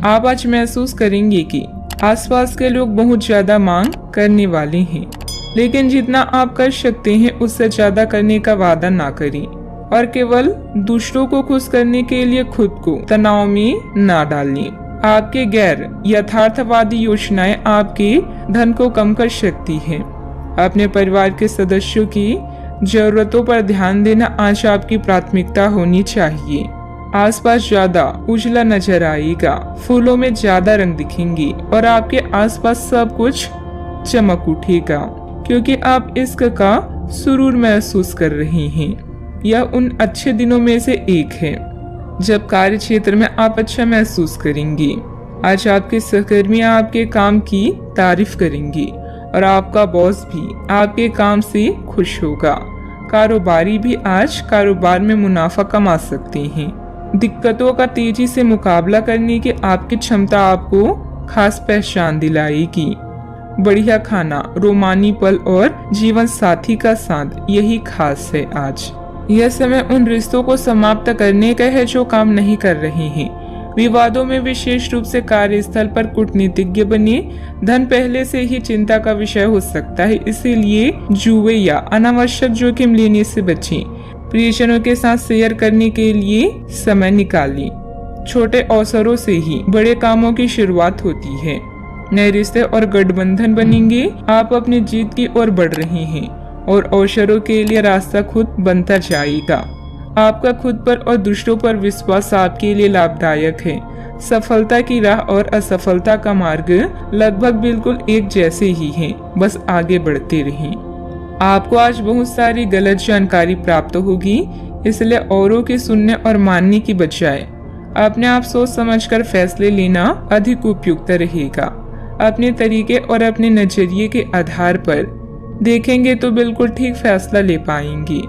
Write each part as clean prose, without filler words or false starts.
आप आज महसूस करेंगे कि आसपास के लोग बहुत ज्यादा मांग करने वाले हैं, लेकिन जितना आप कर सकते हैं उससे ज्यादा करने का वादा ना करें और केवल दूसरों को खुश करने के लिए खुद को तनाव में ना डालें। आपके गैर यथार्थवादी योजनाएं आपके धन को कम कर सकती हैं। अपने परिवार के सदस्यों की जरूरतों पर ध्यान देना आज आपकी प्राथमिकता होनी चाहिए। आसपास ज्यादा उजला नजर आएगा, फूलों में ज्यादा रंग दिखेंगे और आपके आसपास सब कुछ चमक उठेगा, क्योंकि आप इश्क का सुरूर महसूस कर रहे हैं। यह उन अच्छे दिनों में से एक है जब कार्य क्षेत्र में आप अच्छा महसूस करेंगे। आज आपके सहकर्मी आपके काम की तारीफ करेंगे और आपका बॉस भी आपके काम से खुश होगा। कारोबारी भी आज कारोबार में मुनाफा कमा सकते हैं। दिक्कतों का तेजी से मुकाबला करने की आपकी क्षमता आपको खास पहचान दिलाएगी। बढ़िया खाना, रोमानी पल और जीवन साथी का साथ, यही खास है आज। यह समय उन रिश्तों को समाप्त करने का है जो काम नहीं कर रहे हैं। विवादों में विशेष रूप से कार्यस्थल पर कूटनीतिज्ञ बने। धन पहले से ही चिंता का विषय हो सकता है, इसीलिए जुए या अनावश्यक जोखिम लेने से बचें। प्रियजनों के साथ शेयर करने के लिए समय निकालें। छोटे अवसरों से ही बड़े कामों की शुरुआत होती है। नए रिश्ते और गठबंधन बनेंगे। आप अपनी जीत की ओर बढ़ रहे हैं और अवसरों के लिए रास्ता खुद बनता जाएगा। आपका खुद पर और दूसरों पर विश्वास आपके लिए लाभदायक है। सफलता की राह और असफलता का मार्ग लगभग बिल्कुल एक जैसे ही हैं, बस आगे बढ़ते रहें। आपको आज बहुत सारी गलत जानकारी प्राप्त होगी, इसलिए औरों की सुनने और मानने की बजाय अपने आप सोच समझकर फैसले लेना अधिक उपयुक्त रहेगा। अपने तरीके और अपने नजरिए के आधार पर देखेंगे तो बिल्कुल ठीक फैसला ले पाएंगे।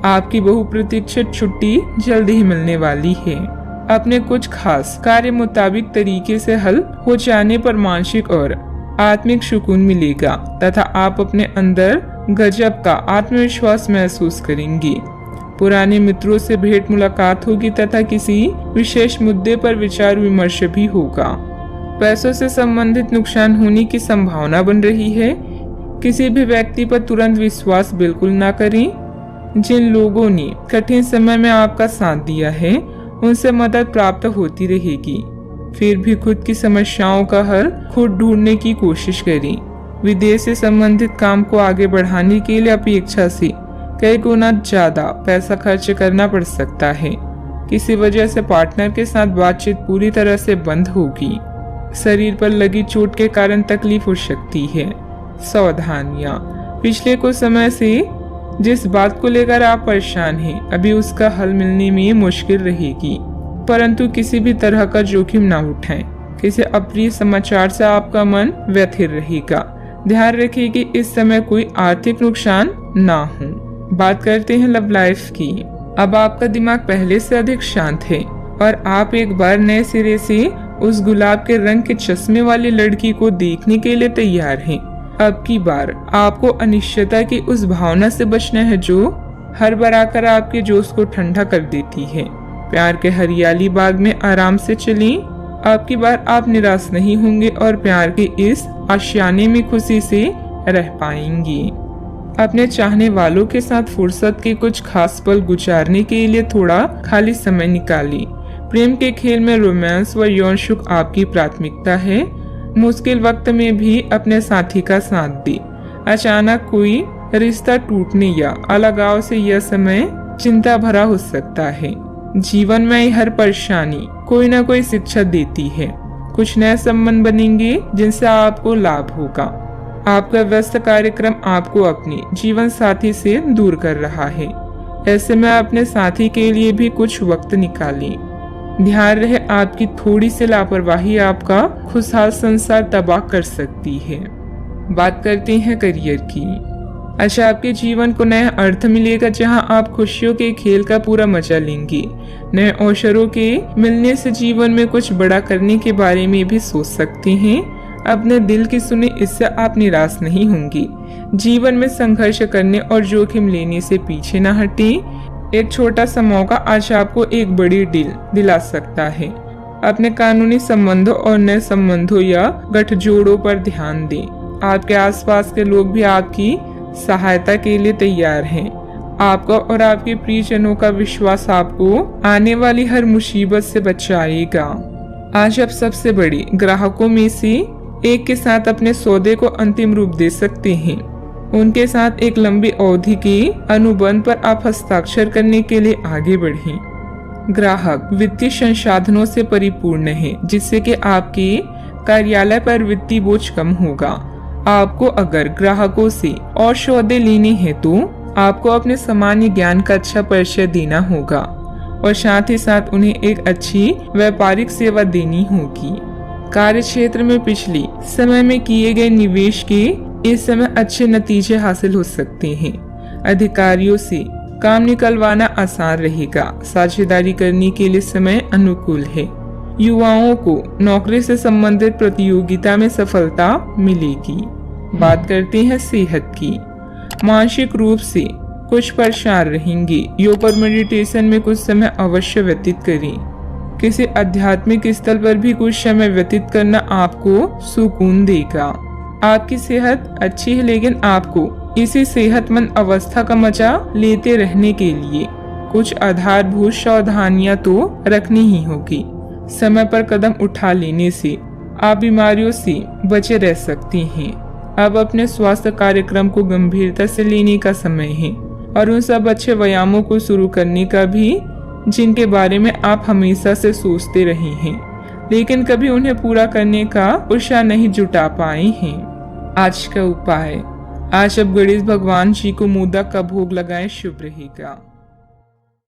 आपकी बहुप्रतीक्षित छुट्टी जल्द ही मिलने वाली है। अपने कुछ खास कार्य मुताबिक तरीके से हल हो जाने पर मानसिक और आत्मिक सुकून मिलेगा तथा आप अपने अंदर गजब का आत्मविश्वास महसूस करेंगे। पुराने मित्रों से भेंट मुलाकात होगी तथा किसी विशेष मुद्दे पर विचार विमर्श भी होगा। पैसों से संबंधित नुकसान होने की संभावना बन रही है। किसी भी व्यक्ति पर तुरंत विश्वास बिल्कुल ना करें। जिन लोगों ने कठिन समय में आपका साथ दिया है उनसे मदद प्राप्त होती रहेगी। फिर भी खुद की समस्याओं का हल खुद ढूंढने की कोशिश करें। विदेश से संबंधित काम को आगे बढ़ाने के लिए अपेक्षा से कई गुना ज्यादा पैसा खर्च करना पड़ सकता है। किसी वजह से पार्टनर के साथ बातचीत पूरी तरह से बंद होगी। शरीर पर लगी चोट के कारण तकलीफ हो सकती है। सावधानियां। पिछले कुछ समय से जिस बात को लेकर आप परेशान हैं, अभी उसका हल मिलने में मुश्किल रहेगी, परंतु किसी भी तरह का जोखिम ना उठाएं। किसी अप्रिय समाचार से आपका मन व्यथित रहेगा। ध्यान रखिए कि इस समय कोई आर्थिक नुकसान ना हो। बात करते हैं लव लाइफ की। अब आपका दिमाग पहले से अधिक शांत है और आप एक बार नए सिरे से उस गुलाब के रंग के चश्मे वाली लड़की को देखने के लिए तैयार हैं। अब की बार आपको अनिश्चितता की उस भावना से बचना है जो हर बार आकर आपके जोश को ठंडा कर देती है। प्यार के हरियाली बाग में आराम से चलें। अब की बार आप निराश नहीं होंगे और प्यार के इस आशियाने में खुशी से रह पाएंगे। अपने चाहने वालों के साथ फुर्सत के कुछ खास पल गुजारने के लिए थोड़ा खाली समय निकालें। प्रेम के खेल में रोमांस व यौन सुख आपकी प्राथमिकता है। मुश्किल वक्त में भी अपने साथी का साथ दें। अचानक कोई रिश्ता टूटने या अलगाव से यह समय चिंता भरा हो सकता है। जीवन में हर परेशानी कोई ना कोई शिक्षा देती है। कुछ नए संबंध बनेंगे जिनसे आपको लाभ होगा। आपका व्यस्त कार्यक्रम आपको अपने जीवन साथी से दूर कर रहा है। ऐसे में अपने साथी के लिए भी कुछ वक्त निकालें। ध्यान रहे, आपकी थोड़ी सी लापरवाही आपका खुशहाल संसार तबाह कर सकती है। बात करते हैं करियर की। अच्छा, आपके जीवन को नया अर्थ मिलेगा जहां आप खुशियों के खेल का पूरा मजा लेंगे। नए अवसरों के मिलने से जीवन में कुछ बड़ा करने के बारे में भी सोच सकते हैं। अपने दिल की सुने, इससे आप निराश नहीं होंगे। जीवन में संघर्ष करने और जोखिम लेने से पीछे न हटें। एक छोटा सा मौका आज आपको एक बड़ी डील दिला सकता है। अपने कानूनी संबंधों और नए संबंधों या गठजोड़ों पर ध्यान दें। आपके आसपास के लोग भी आपकी सहायता के लिए तैयार हैं। आपका और आपके प्रियजनों का विश्वास आपको आने वाली हर मुसीबत से बचाएगा। आज आप सबसे बड़ी ग्राहकों में से एक के साथ अपने सौदे को अंतिम रूप दे सकते हैं। उनके साथ एक लंबी अवधि के अनुबंध पर आप हस्ताक्षर करने के लिए आगे बढ़ें। ग्राहक वित्तीय संसाधनों से परिपूर्ण है, जिससे कि आपके कार्यालय पर वित्तीय बोझ कम होगा। आपको अगर ग्राहकों से और सौदे लेने हैं तो आपको अपने सामान्य ज्ञान का अच्छा परिचय देना होगा और साथ ही साथ उन्हें एक अच्छी व्यापारिक सेवा देनी होगी। कार्य क्षेत्र में पिछले समय में किए गए निवेश के इस समय अच्छे नतीजे हासिल हो सकते हैं। अधिकारियों से काम निकलवाना आसान रहेगा। साझेदारी करने के लिए समय अनुकूल है। युवाओं को नौकरी से संबंधित प्रतियोगिता में सफलता मिलेगी। बात करते हैं सेहत की। मानसिक रूप से कुछ परेशान रहेंगे। योग और मेडिटेशन में कुछ समय अवश्य व्यतीत करें। किसी आध्यात्मिक स्थल पर भी कुछ समय व्यतीत करना आपको सुकून देगा। आपकी सेहत अच्छी है, लेकिन आपको इसी सेहतमंद अवस्था का मजा लेते रहने के लिए कुछ आधारभूत सावधानियां तो रखनी ही होगी। समय पर कदम उठा लेने से आप बीमारियों से बचे रह सकते हैं। अब अपने स्वास्थ्य कार्यक्रम को गंभीरता से लेने का समय है और उन सब अच्छे व्यायामों को शुरू करने का भी जिनके बारे में आप हमेशा से सोचते रहे हैं, लेकिन कभी उन्हें पूरा करने का उत्साह नहीं जुटा पाए हैं। आज का उपाय, आज अब गणेश भगवान जी को मोदक का भोग लगाएं, शुभ रहेगा।